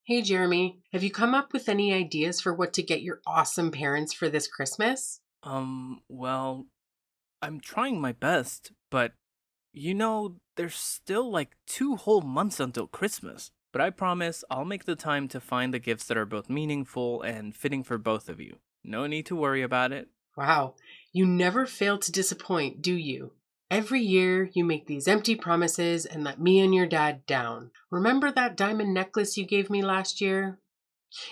Hey Jeremy, have you come up with any ideas for what to get your awesome parents for this Christmas? Well, I'm trying my best, but there's still like 2 whole months until Christmas. But I promise I'll make the time to find the gifts that are both meaningful and fitting for both of you. No need to worry about it. Wow, you never fail to disappoint, do you? Every year you make these empty promises and let me and your dad down. Remember that diamond necklace you gave me last year?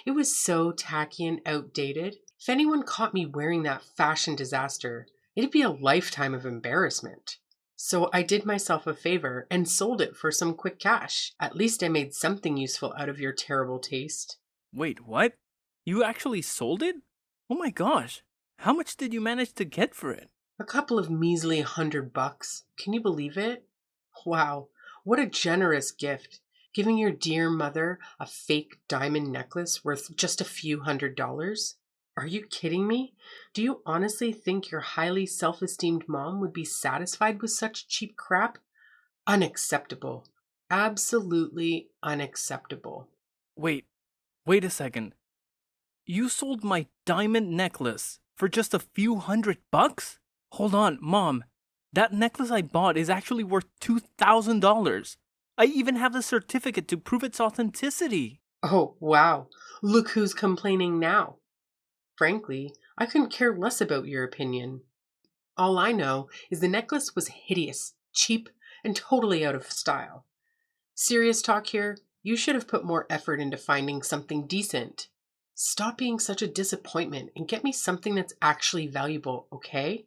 It was so tacky and outdated. If anyone caught me wearing that fashion disaster, it'd be a lifetime of embarrassment. So I did myself a favor and sold it for some quick cash. At least I made something useful out of your terrible taste. Wait, what? You actually sold it? Oh my gosh. How much did you manage to get for it? A couple of measly $100. Can you believe it? Wow, what a generous gift. Giving your dear mother a fake diamond necklace worth just a few $100s? Are you kidding me? Do you honestly think your highly self esteemed mom would be satisfied with such cheap crap? Unacceptable. Absolutely unacceptable. Wait, wait a second. You sold my diamond necklace for just a few $100? Hold on, Mom. That necklace I bought is actually worth $2,000. I even have the certificate to prove its authenticity. Oh, wow. Look who's complaining now. Frankly, I couldn't care less about your opinion. All I know is the necklace was hideous, cheap, and totally out of style. Serious talk here, you should have put more effort into finding something decent. Stop being such a disappointment and get me something that's actually valuable, okay?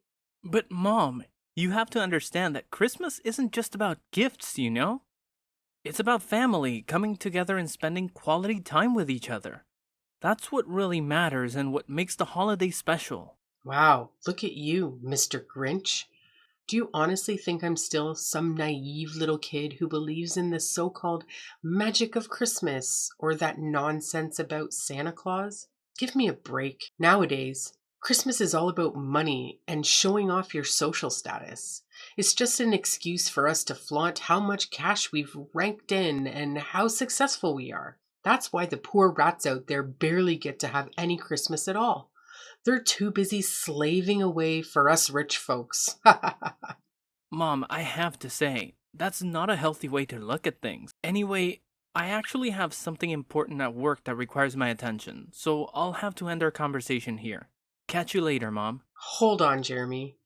But, Mom, you have to understand that Christmas isn't just about gifts. It's about family coming together and spending quality time with each other. That's what really matters and what makes the holiday special. Wow, look at you, Mr. Grinch. Do you honestly think I'm still some naive little kid who believes in the so called magic of Christmas or that nonsense about Santa Claus? Give me a break. Nowadays, Christmas is all about money and showing off your social status. It's just an excuse for us to flaunt how much cash we've ranked in and how successful we are. That's why the poor rats out there barely get to have any Christmas at all. They're too busy slaving away for us rich folks. Mom, I have to say, that's not a healthy way to look at things. Anyway, I actually have something important at work that requires my attention, so I'll have to end our conversation here. Catch you later, Mom. Hold on, Jeremy.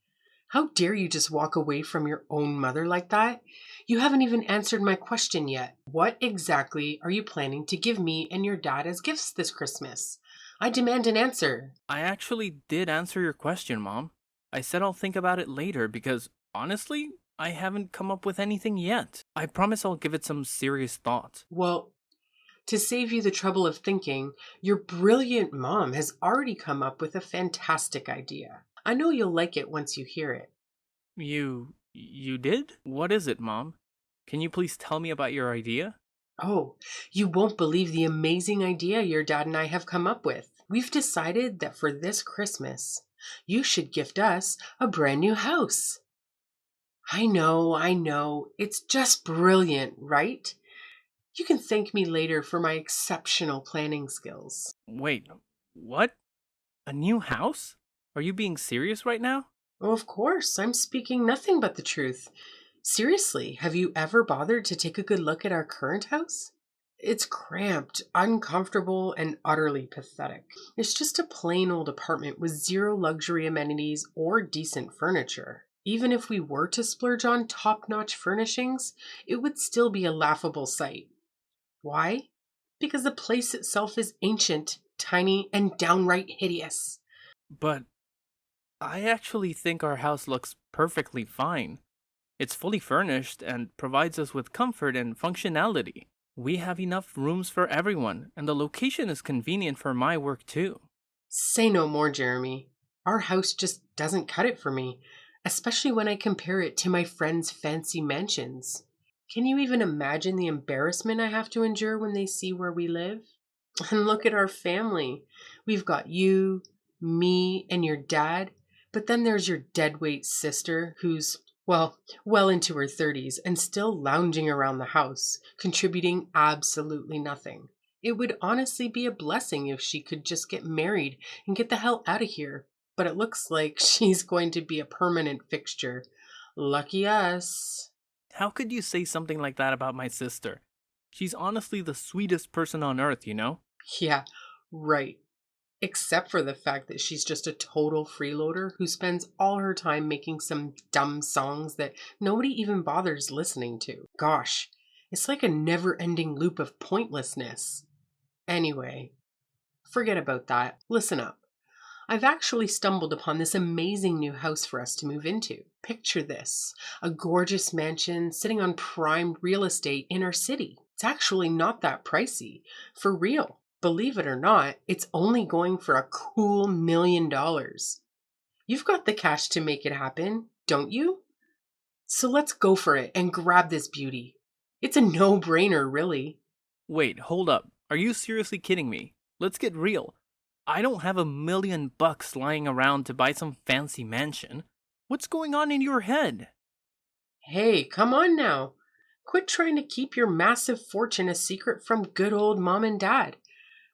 How dare you just walk away from your own mother like that? You haven't even answered my question yet. What exactly are you planning to give me and your dad as gifts this Christmas? I demand an answer. I actually did answer your question, Mom. I said I'll think about it later because, honestly, I haven't come up with anything yet. I promise I'll give it some serious thought. Well, to save you the trouble of thinking, your brilliant mom has already come up with a fantastic idea. I know you'll like it once you hear it. You did? What is it, Mom? Can you please tell me about your idea? Oh, you won't believe the amazing idea your dad and I have come up with. We've decided that for this Christmas, you should gift us a brand new house. I know. It's just brilliant, right? You can thank me later for my exceptional planning skills. Wait, what? A new house? Are you being serious right now? Oh, of course, I'm speaking nothing but the truth. Seriously, have you ever bothered to take a good look at our current house? It's cramped, uncomfortable, and utterly pathetic. It's just a plain old apartment with zero luxury amenities or decent furniture. Even if we were to splurge on top notch furnishings, it would still be a laughable sight. Why? Because the place itself is ancient, tiny, and downright hideous. But I actually think our house looks perfectly fine. It's fully furnished and provides us with comfort and functionality. We have enough rooms for everyone, and the location is convenient for my work too. Say no more, Jeremy. Our house just doesn't cut it for me, especially when I compare it to my friends' fancy mansions. Can you even imagine the embarrassment I have to endure when they see where we live? And look at our family. We've got you, me, and your dad, but then there's your deadweight sister who's, well into her 30s and still lounging around the house, contributing absolutely nothing. It would honestly be a blessing if she could just get married and get the hell out of here. But it looks like she's going to be a permanent fixture. Lucky us. How could you say something like that about my sister? She's honestly the sweetest person on earth, you know? Yeah, right. Except for the fact that she's just a total freeloader who spends all her time making some dumb songs that nobody even bothers listening to. Gosh, it's like a never ending loop of pointlessness. Anyway, forget about that. Listen up. I've actually stumbled upon this amazing new house for us to move into. Picture this, a gorgeous mansion sitting on prime real estate in our city. It's actually not that pricey. For real. Believe it or not, it's only going for a cool $1 million. You've got the cash to make it happen, don't you? So let's go for it and grab this beauty. It's a no-brainer, really. Wait, hold up. Are you seriously kidding me? Let's get real. I don't have $1 million lying around to buy some fancy mansion. What's going on in your head? Hey, come on now. Quit trying to keep your massive fortune a secret from good old mom and dad.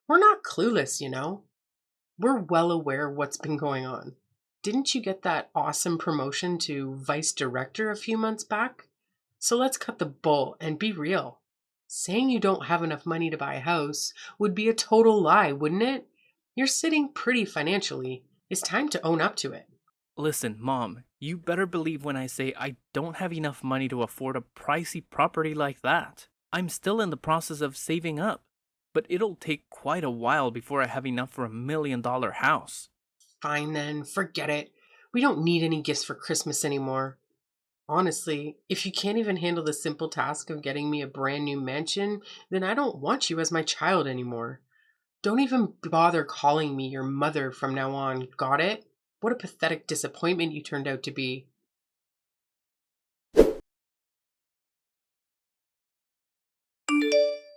We're not clueless, you know. We're well aware of what's been going on. Didn't you get that awesome promotion to vice director a few months back? So let's cut the bull and be real. Saying you don't have enough money to buy a house would be a total lie, wouldn't it? You're sitting pretty financially. It's time to own up to it. Listen, Mom, you better believe when I say I don't have enough money to afford a pricey property like that. I'm still in the process of saving up, but it'll take quite a while before I have enough for $1 million house. Fine then, forget it. We don't need any gifts for Christmas anymore. Honestly, if you can't even handle the simple task of getting me a brand new mansion, then I don't want you as my child anymore. Don't even bother calling me your mother from now on, got it? What a pathetic disappointment you turned out to be.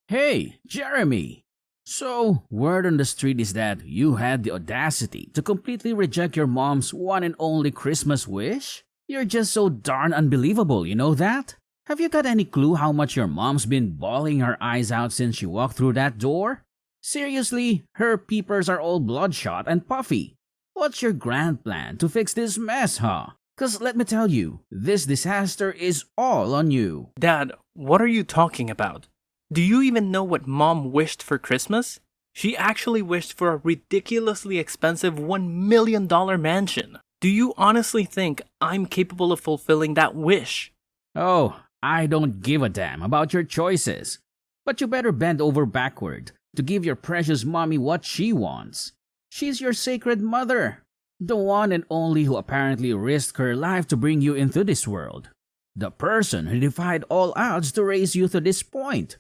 Hey, Jeremy! So, word on the street is that you had the audacity to completely reject your mom's one and only Christmas wish? You're just so darn unbelievable, you know that? Have you got any clue how much your mom's been bawling her eyes out since she walked through that door? Seriously, her peepers are all bloodshot and puffy. What's your grand plan to fix this mess, huh? 'Cause let me tell you, this disaster is all on you. Dad, what are you talking about? Do you even know what Mom wished for Christmas? She actually wished for a ridiculously expensive $1 million mansion. Do you honestly think I'm capable of fulfilling that wish? Oh, I don't give a damn about your choices. But you better bend over backward to give your precious mommy what she wants. She's your sacred mother, the one and only who apparently risked her life to bring you into this world. The person who defied all odds to raise you to this point.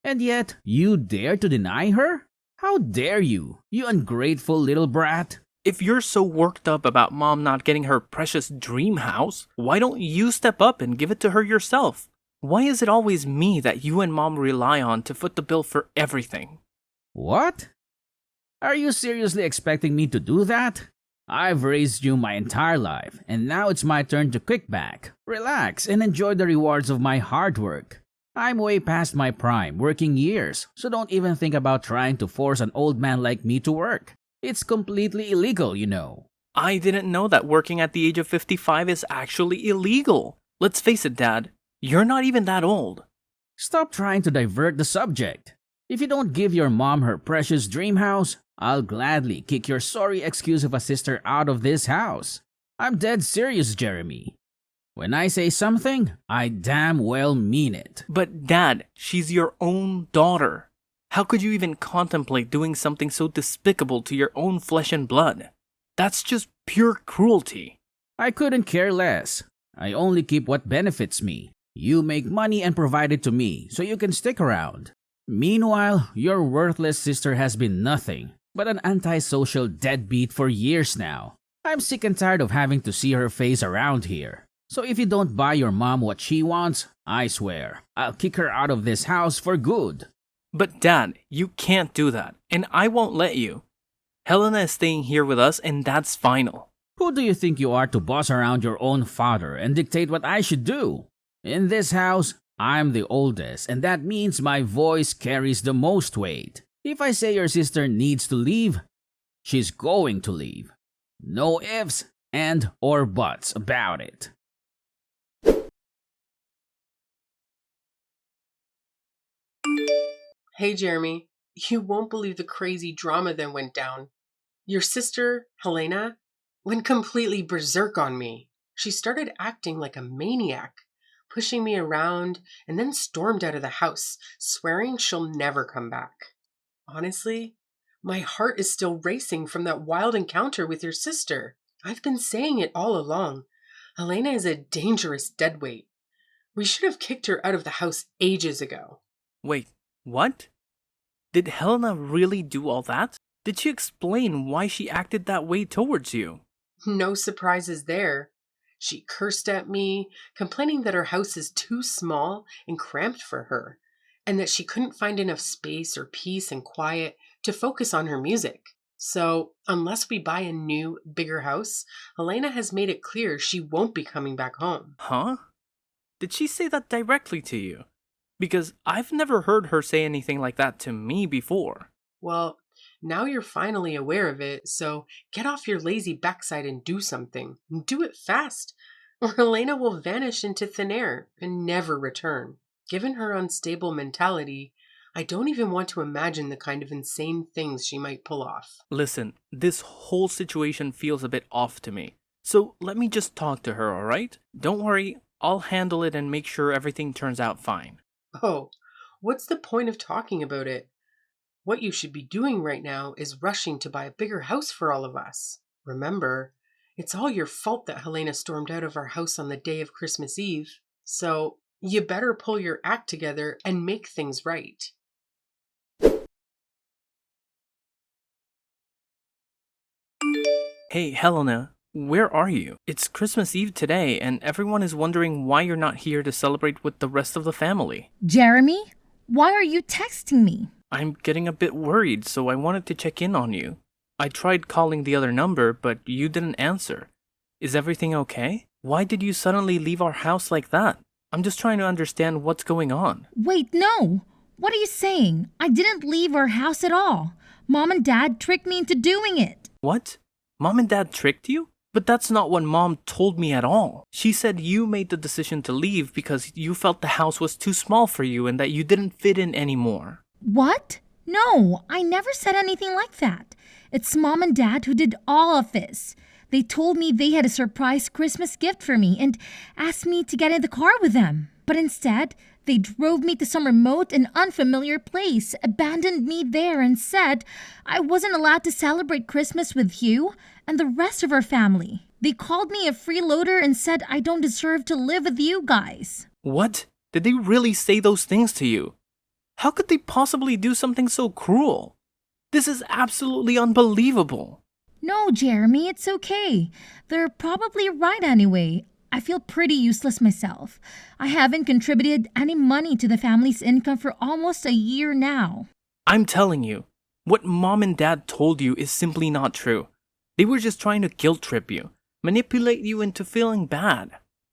And yet, you dare to deny her? How dare you, you ungrateful little brat? If you're so worked up about Mom not getting her precious dream house, why don't you step up and give it to her yourself? Why is it always me that you and Mom rely on to foot the bill for everything? What? Are you seriously expecting me to do that? I've raised you my entire life, and now it's my turn to kick back, relax, and enjoy the rewards of my hard work. I'm way past my prime working years, so don't even think about trying to force an old man like me to work. It's completely illegal, you know. I didn't know that working at the age of 55 is actually illegal. Let's face it, Dad, you're not even that old. Stop trying to divert the subject. If you don't give your mom her precious dream house, I'll gladly kick your sorry excuse of a sister out of this house. I'm dead serious, Jeremy. When I say something, I damn well mean it. But Dad, she's your own daughter. How could you even contemplate doing something so despicable to your own flesh and blood? That's just pure cruelty. I couldn't care less. I only keep what benefits me. You make money and provide it to me so you can stick around. Meanwhile, your worthless sister has been nothing but an antisocial deadbeat for years now. I'm sick and tired of having to see her face around here. So if you don't buy your mom what she wants, I swear, I'll kick her out of this house for good. But Dad, you can't do that, and I won't let you. Helena is staying here with us, and that's final. Who do you think you are to boss around your own father and dictate what I should do? In this house, I'm the oldest, and that means my voice carries the most weight. If I say your sister needs to leave, she's going to leave. No ifs and or buts about it. Hey, Jeremy, you won't believe the crazy drama that went down. Your sister, Helena, went completely berserk on me. She started acting like a maniac, pushing me around, and then stormed out of the house, swearing she'll never come back. Honestly, my heart is still racing from that wild encounter with your sister. I've been saying it all along. Helena is a dangerous deadweight. We should have kicked her out of the house ages ago. Wait, what? Did Helena really do all that? Did she explain why she acted that way towards you? No surprises there. She cursed at me, complaining that her house is too small and cramped for her, and that she couldn't find enough space or peace and quiet to focus on her music. So, unless we buy a new, bigger house, Elena has made it clear she won't be coming back home. Huh? Did she say that directly to you? Because I've never heard her say anything like that to me before. Well, now you're finally aware of it, so get off your lazy backside and do something. And do it fast, or Elena will vanish into thin air and never return. Given her unstable mentality, I don't even want to imagine the kind of insane things she might pull off. Listen, this whole situation feels a bit off to me. So let me just talk to her, alright? Don't worry, I'll handle it and make sure everything turns out fine. Oh, what's the point of talking about it? What you should be doing right now is rushing to buy a bigger house for all of us. Remember, it's all your fault that Helena stormed out of our house on the day of Christmas Eve. So you better pull your act together and make things right. Hey, Helena, where are you? It's Christmas Eve today, and everyone is wondering why you're not here to celebrate with the rest of the family. Jeremy, why are you texting me? I'm getting a bit worried, so I wanted to check in on you. I tried calling the other number, but you didn't answer. Is everything okay? Why did you suddenly leave our house like that? I'm just trying to understand what's going on. Wait, no! What are you saying? I didn't leave our house at all. Mom and Dad tricked me into doing it. What? Mom and Dad tricked you? But that's not what Mom told me at all. She said you made the decision to leave because you felt the house was too small for you and that you didn't fit in anymore. What? No, I never said anything like that. It's Mom and Dad who did all of this. They told me they had a surprise Christmas gift for me and asked me to get in the car with them. But instead, they drove me to some remote and unfamiliar place, abandoned me there, and said I wasn't allowed to celebrate Christmas with you and the rest of our family. They called me a freeloader and said I don't deserve to live with you guys. What? Did they really say those things to you? How could they possibly do something so cruel? This is absolutely unbelievable. No, Jeremy, it's okay. They're probably right anyway. I feel pretty useless myself. I haven't contributed any money to the family's income for almost a year now. I'm telling you, what Mom and Dad told you is simply not true. They were just trying to guilt trip you, manipulate you into feeling bad.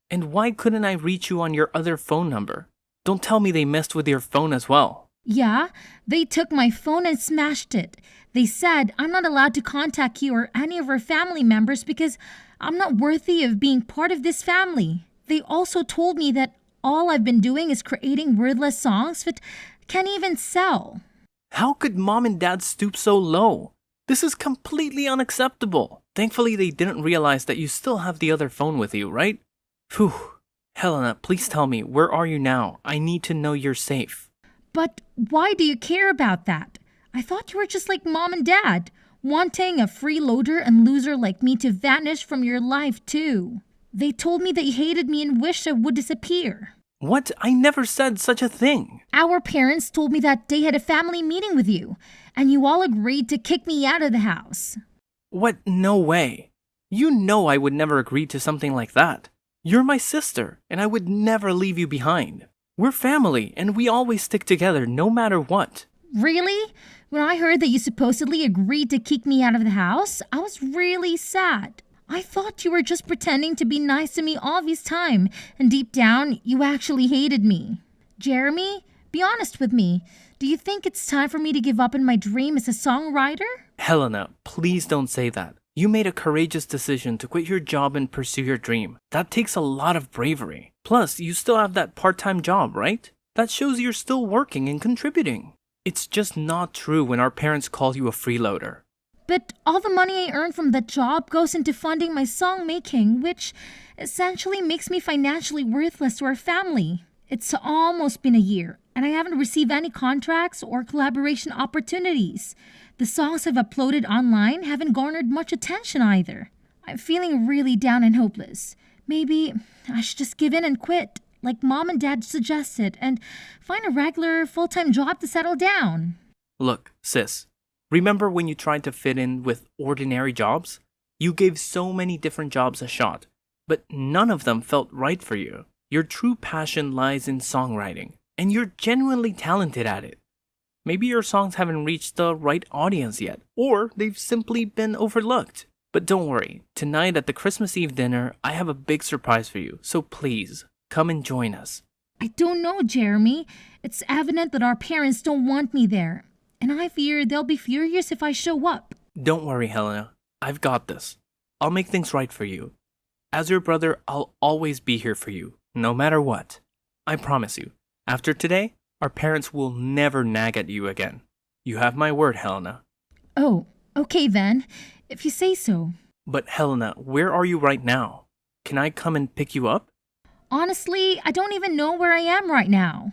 And why couldn't I reach you on your other phone number? Don't tell me they messed with your phone as well. Yeah, they took my phone and smashed it. They said I'm not allowed to contact you or any of our family members because I'm not worthy of being part of this family. They also told me that all I've been doing is creating wordless songs that can't even sell. How could Mom and Dad stoop so low? This is completely unacceptable. Thankfully, they didn't realize that you still have the other phone with you, right? Phew. Helena, please tell me, where are you now? I need to know you're safe. But why do you care about that? I thought you were just like Mom and Dad, wanting a freeloader and loser like me to vanish from your life too. They told me that you hated me and wished I would disappear. What? I never said such a thing. Our parents told me that they had a family meeting with you, and you all agreed to kick me out of the house. What? No way. You know I would never agree to something like that. You're my sister, and I would never leave you behind. We're family, and we always stick together no matter what. Really? When I heard that you supposedly agreed to kick me out of the house, I was really sad. I thought you were just pretending to be nice to me all this time, and deep down, you actually hated me. Jeremy, be honest with me. Do you think it's time for me to give up on my dream as a songwriter? Helena, please don't say that. You made a courageous decision to quit your job and pursue your dream. That takes a lot of bravery. Plus, you still have that part-time job, right? That shows you're still working and contributing. It's just not true when our parents call you a freeloader. But all the money I earn from that job goes into funding my song making, which essentially makes me financially worthless to our family. It's almost been a year, and I haven't received any contracts or collaboration opportunities. The songs I've uploaded online haven't garnered much attention either. I'm feeling really down and hopeless. Maybe I should just give in and quit, like Mom and Dad suggested, and find a regular full-time job to settle down. Look, sis, remember when you tried to fit in with ordinary jobs? You gave so many different jobs a shot, but none of them felt right for you. Your true passion lies in songwriting, and you're genuinely talented at it. Maybe your songs haven't reached the right audience yet, or they've simply been overlooked. But don't worry, tonight at the Christmas Eve dinner, I have a big surprise for you, so please, come and join us. I don't know, Jeremy. It's evident that our parents don't want me there, and I fear they'll be furious if I show up. Don't worry, Helena. I've got this. I'll make things right for you. As your brother, I'll always be here for you, no matter what. I promise you, after today, our parents will never nag at you again. You have my word, Helena. Oh, okay then, if you say so. But Helena, where are you right now? Can I come and pick you up? Honestly, I don't even know where I am right now.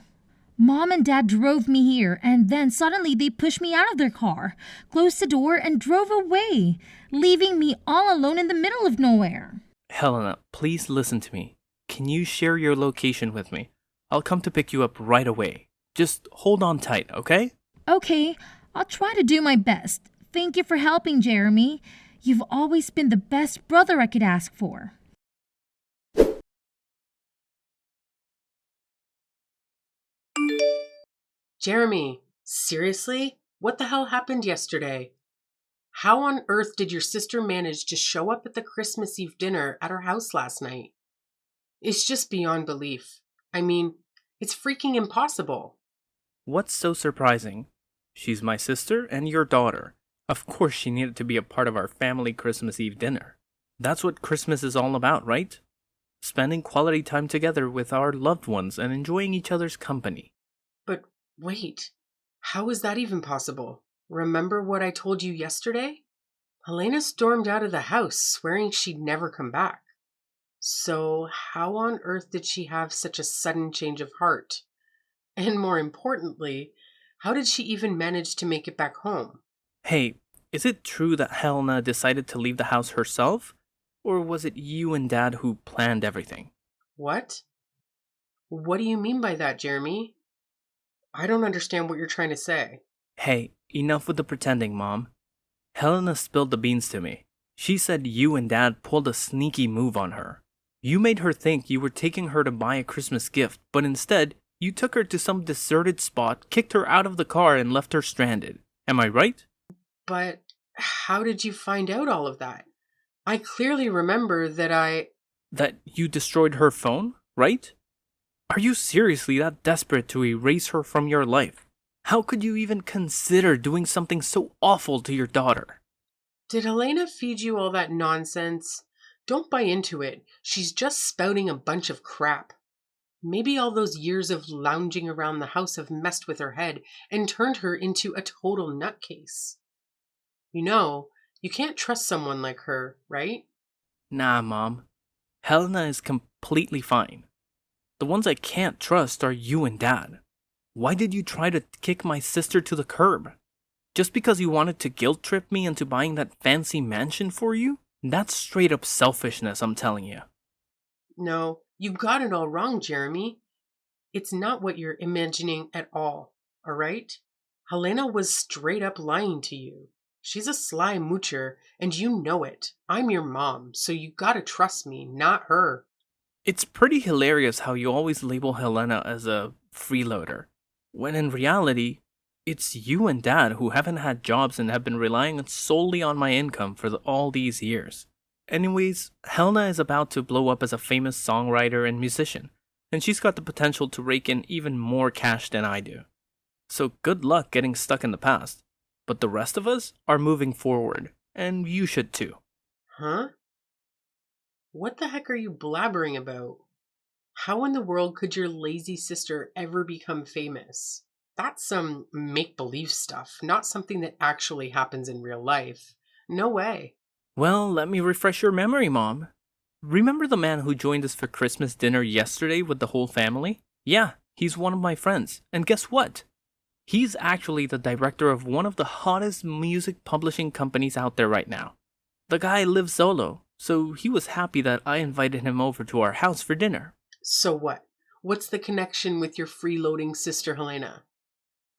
Mom and Dad drove me here, and then suddenly they pushed me out of their car, closed the door, and drove away, leaving me all alone in the middle of nowhere. Helena, please listen to me. Can you share your location with me? I'll come to pick you up right away. Just hold on tight, okay? Okay, I'll try to do my best. Thank you for helping, Jeremy. You've always been the best brother I could ask for. Jeremy, seriously? What the hell happened yesterday? How on earth did your sister manage to show up at the Christmas Eve dinner at her house last night? It's just beyond belief. I mean, it's freaking impossible. What's so surprising? She's my sister and your daughter. Of course she needed to be a part of our family Christmas Eve dinner. That's what Christmas is all about, right? Spending quality time together with our loved ones and enjoying each other's company. But wait, how is that even possible? Remember what I told you yesterday? Helena stormed out of the house, swearing she'd never come back. So how on earth did she have such a sudden change of heart? And more importantly, how did she even manage to make it back home? Hey, is it true that Helena decided to leave the house herself? Or was it you and Dad who planned everything? What? What do you mean by that, Jeremy? I don't understand what you're trying to say. Hey, enough with the pretending, Mom. Helena spilled the beans to me. She said you and Dad pulled a sneaky move on her. You made her think you were taking her to buy a Christmas gift, but instead, you took her to some deserted spot, kicked her out of the car, and left her stranded. Am I right? But how did you find out all of that? I clearly remember That you destroyed her phone, right? Are you seriously that desperate to erase her from your life? How could you even consider doing something so awful to your daughter? Did Helena feed you all that nonsense? Don't buy into it. She's just spouting a bunch of crap. Maybe all those years of lounging around the house have messed with her head and turned her into a total nutcase. You know, you can't trust someone like her, right? Nah, Mom. Helena is completely fine. The ones I can't trust are you and Dad. Why did you try to kick my sister to the curb? Just because you wanted to guilt trip me into buying that fancy mansion for you? That's straight up selfishness, I'm telling you. No, you've got it all wrong, Jeremy. It's not what you're imagining at all right? Helena was straight up lying to you. She's a sly moocher, and you know it. I'm your mom, so you gotta trust me, not her. It's pretty hilarious how you always label Helena as a freeloader, when in reality, it's you and Dad who haven't had jobs and have been relying solely on my income for all these years. Anyways, Helena is about to blow up as a famous songwriter and musician, and she's got the potential to rake in even more cash than I do. So good luck getting stuck in the past. But the rest of us are moving forward, and you should too. Huh? What the heck are you blabbering about? How in the world could your lazy sister ever become famous? That's some make-believe stuff, not something that actually happens in real life. No way. Well, let me refresh your memory, Mom. Remember the man who joined us for Christmas dinner yesterday with the whole family? Yeah, he's one of my friends. And guess what? He's actually the director of one of the hottest music publishing companies out there right now. The guy lives solo, so he was happy that I invited him over to our house for dinner. So what? What's the connection with your freeloading sister Helena?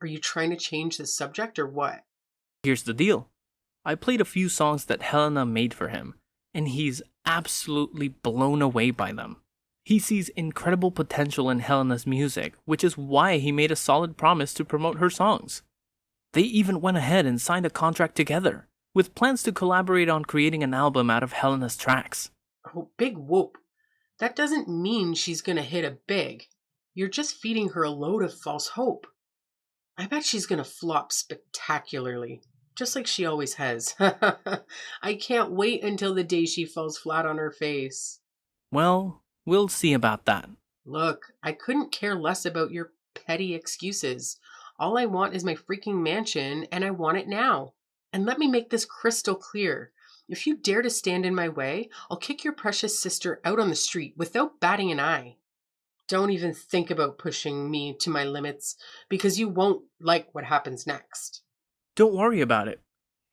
Are you trying to change the subject or what? Here's the deal. I played a few songs that Helena made for him, and he's absolutely blown away by them. He sees incredible potential in Helena's music, which is why he made a solid promise to promote her songs. They even went ahead and signed a contract together, with plans to collaborate on creating an album out of Helena's tracks. Oh, big whoop. That doesn't mean she's gonna hit it big. You're just feeding her a load of false hope. I bet she's gonna flop spectacularly, just like she always has. I can't wait until the day she falls flat on her face. Well, we'll see about that. Look, I couldn't care less about your petty excuses. All I want is my freaking mansion, and I want it now. And let me make this crystal clear. If you dare to stand in my way, I'll kick your precious sister out on the street without batting an eye. Don't even think about pushing me to my limits, because you won't like what happens next. Don't worry about it.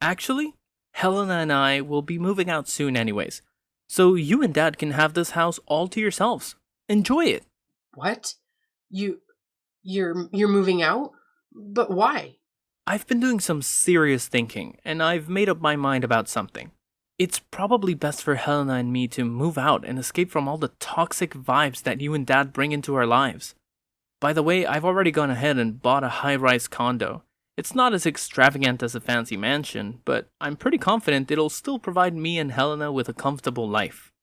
Actually, Helena and I will be moving out soon anyways, so you and Dad can have this house all to yourselves. Enjoy it. What? You're moving out? But why? I've been doing some serious thinking, and I've made up my mind about something. It's probably best for Helena and me to move out and escape from all the toxic vibes that you and Dad bring into our lives. By the way, I've already gone ahead and bought a high-rise condo. It's not as extravagant as a fancy mansion, but I'm pretty confident it'll still provide me and Helena with a comfortable life.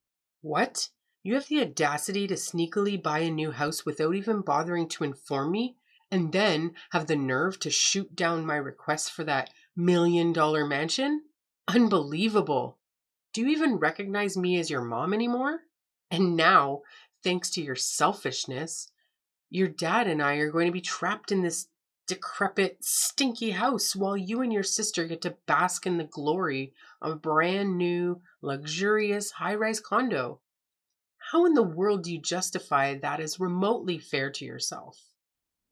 What? You have the audacity to sneakily buy a new house without even bothering to inform me, and then have the nerve to shoot down my request for that $1 million mansion? Unbelievable. Do you even recognize me as your mom anymore? And now, thanks to your selfishness, your dad and I are going to be trapped in this decrepit, stinky house while you and your sister get to bask in the glory of a brand new, luxurious high-rise condo. How in the world do you justify that as remotely fair to yourself?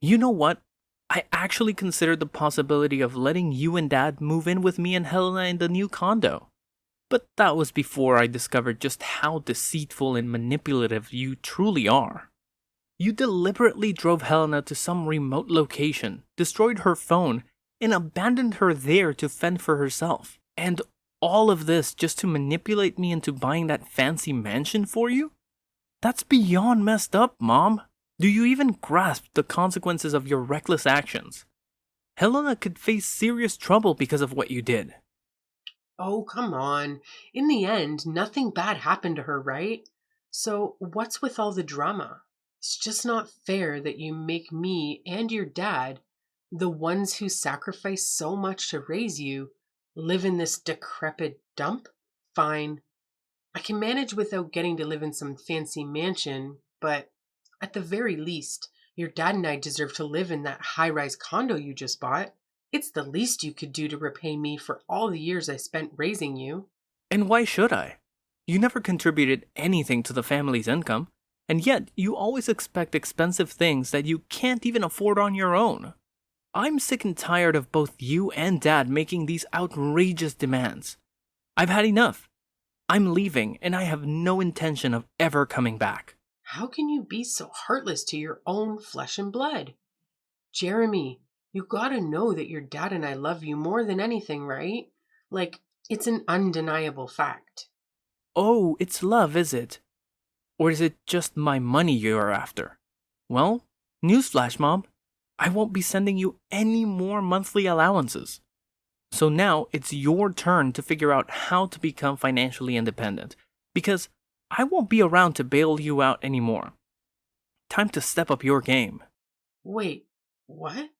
You know what? I actually considered the possibility of letting you and Dad move in with me and Helena in the new condo. But that was before I discovered just how deceitful and manipulative you truly are. You deliberately drove Helena to some remote location, destroyed her phone, and abandoned her there to fend for herself. And all of this just to manipulate me into buying that fancy mansion for you? That's beyond messed up, Mom. Do you even grasp the consequences of your reckless actions? Helena could face serious trouble because of what you did. Oh, come on. In the end, nothing bad happened to her, right? So what's with all the drama? It's just not fair that you make me and your dad, the ones who sacrificed so much to raise you, live in this decrepit dump? Fine. I can manage without getting to live in some fancy mansion, but at the very least, your dad and I deserve to live in that high-rise condo you just bought. It's the least you could do to repay me for all the years I spent raising you. And why should I? You never contributed anything to the family's income, and yet you always expect expensive things that you can't even afford on your own. I'm sick and tired of both you and Dad making these outrageous demands. I've had enough. I'm leaving, and I have no intention of ever coming back. How can you be so heartless to your own flesh and blood? Jeremy, you gotta know that your dad and I love you more than anything, right? Like, it's an undeniable fact. Oh, it's love, is it? Or is it just my money you're after? Well, newsflash, Mom. I won't be sending you any more monthly allowances. So now it's your turn to figure out how to become financially independent, because I won't be around to bail you out anymore. time to step up your game. Wait, what?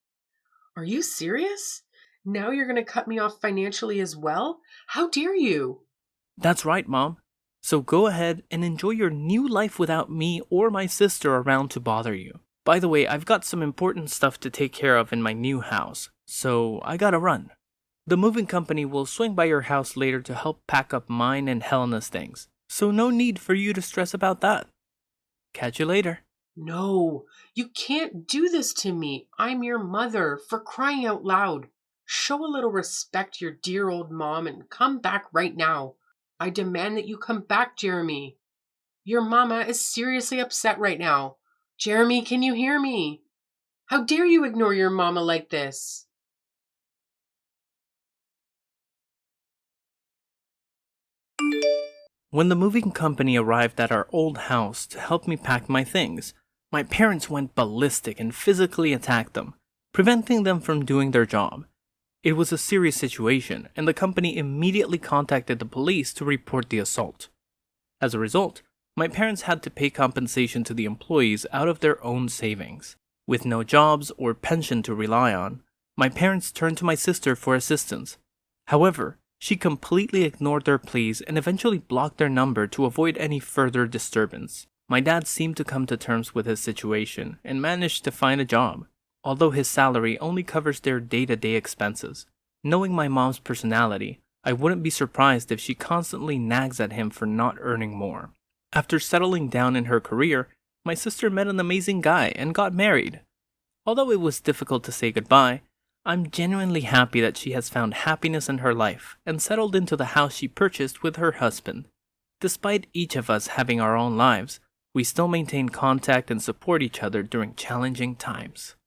Are you serious? Now you're going to cut me off financially as well? How dare you? That's right, Mom. So go ahead and enjoy your new life without me or my sister around to bother you. By the way, I've got some important stuff to take care of in my new house, so I gotta run. The moving company will swing by your house later to help pack up mine and Helena's things, so no need for you to stress about that. Catch you later. No, you can't do this to me. I'm your mother, for crying out loud. Show a little respect to your dear old mom and come back right now. I demand that you come back, Jeremy. Your mama is seriously upset right now. Jeremy, can you hear me? How dare you ignore your mama like this? When the moving company arrived at our old house to help me pack my things, my parents went ballistic and physically attacked them, preventing them from doing their job. It was a serious situation, and the company immediately contacted the police to report the assault. As a result, my parents had to pay compensation to the employees out of their own savings. With no jobs or pension to rely on, my parents turned to my sister for assistance. However, she completely ignored their pleas and eventually blocked their number to avoid any further disturbance. My dad seemed to come to terms with his situation and managed to find a job, although his salary only covers their day-to-day expenses. Knowing my mom's personality, I wouldn't be surprised if she constantly nags at him for not earning more. After settling down in her career, my sister met an amazing guy and got married. Although it was difficult to say goodbye, I'm genuinely happy that she has found happiness in her life and settled into the house she purchased with her husband. Despite each of us having our own lives, we still maintain contact and support each other during challenging times.